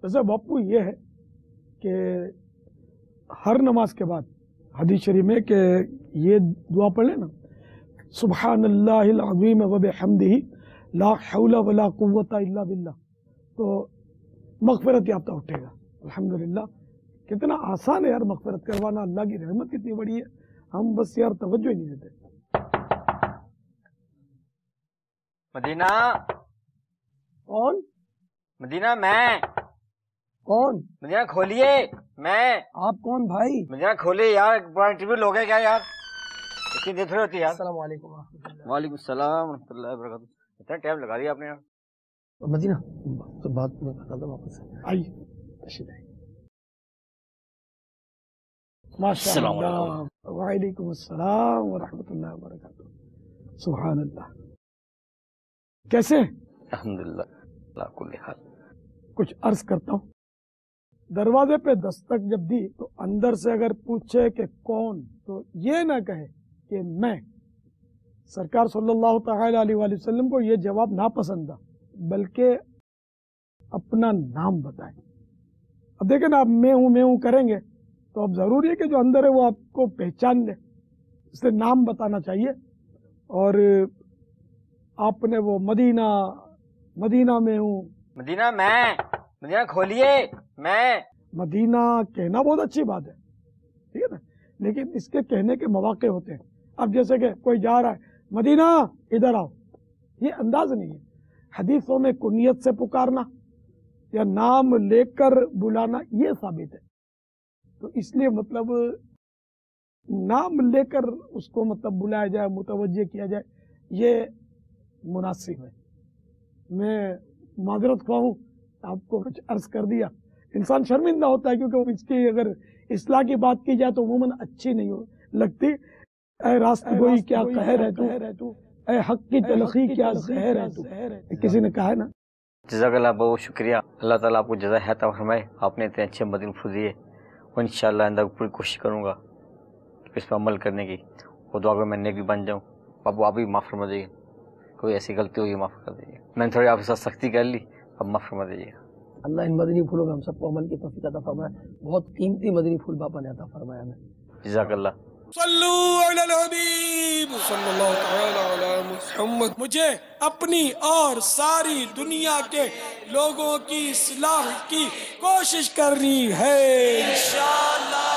वैसे बापू ये है कि हर नमाज के बाद हदीस शरीफ में कि ये दुआ पढ़ लेना, सुब्हानल्लाहिल अज़ीम व बिहम्दिही ला हौला वला कुव्वता इल्ला बिल्लाह, तो मग़फ़िरत याफ्ता उठेगा। अल्हम्दुलिल्लाह, कितना आसान है यार मग़फ़िरत करवाना, अल्लाह की रहमत कितनी बड़ी है, हम बस यार तवज्जो ही नहीं देते। मदीना। कौन? मदीना मैं। कौन? मदीना खोलिए। मैं। आप कौन भाई? मदीना खोलिए यार, बड़ा इंटरव्यू लोगे क्या यार, इतनी देर थोड़ी होती है यार। अस्सलाम वालेकुम व रहमतुल्लाह। वालेकुम सलाम व रहमतुल्लाहि व बरकातहू। इतना टाइम लगा दिया आपने यार। मदीना तो बात में बता दो वापस। आइए तशरीफ लाइए। माशाअल्लाह, वालेकुम अस्सलाम व रहमतुल्लाहि व बरकातहू। सुभान अल्लाह। कैसे? अल्हम्दुलिल्लाह अला कुल्ली हाल। कुछ अर्ज करता हूँ। दरवाजे पे दस्तक जब दी तो अंदर से अगर पूछे कि कौन, तो ये ना कहे कि मैं। सरकार सल्लल्लाहु तआला अलैहि वसल्लम को ये जवाब ना पसंद था, बल्कि अपना नाम बताएं। अब देखें ना, आप मैं हूं करेंगे तो अब जरूरी है कि जो अंदर है वो आपको पहचान ले, इसलिए नाम बताना चाहिए। और आपने वो मदीना में हूँ, मदीना मैं। मदीना खोलिए। मैं। मदीना कहना बहुत अच्छी बात है, ठीक है ना, लेकिन इसके कहने के मौके होते हैं। अब जैसे कि कोई जा रहा है, मदीना इधर आओ, ये अंदाज नहीं है। हदीसों में कुनियत से पुकारना या नाम लेकर बुलाना ये साबित है, तो इसलिए मतलब नाम लेकर उसको मतलब बुलाया जाए, मुतवज्जे किया जाए, ये मुनासिब है। मैं माजरत ख्वाह हूँ, आपको कुछ अर्ज कर दिया। इंसान शर्मिंदा होता है क्योंकि इसकी अगर इस्लाह की बात की जाए तो अमूमन अच्छी नहीं हो लगती। ऐ रास्ते गोई क्या कहर है तू, ऐ हक की तलखी क्या जहर है तू, किसी ने कहा है ना। जज़ाकल्लाह, बहुत शुक्रिया। अल्लाह ताला आपको जज़ा है अता फरमाए। आपने इतने अच्छे मदीना फूल दिए, और इंशाअल्लाह आइंदा पूरी कोशिश करूँगा इस पर अमल करने की, और दुआ को मैं नेक भी बन जाऊँ। बाबू आप भी माफ़ फरमा दीजिए, कोई ऐसी गलती होगी माफ़ कर दीजिए। मैंने थोड़ी आपके साथ सख्ती कर ली, अब माफ़ फरमा दीजिएगा। अल्लाह इन मदनी फूलों में हम सबको अमल की तौफीक अता फरमाए। बहुत कीमती मदनी फूल बाबा ने अता फरमाया हमें। जज़ाकल्लाह। सल्लू अलल हबीब सल्लल्लाहु तआला अला मुहम्मद। मुझे अपनी और सारी दुनिया के लोगों की इस्लाह की कोशिश करनी है इंशाअल्लाह।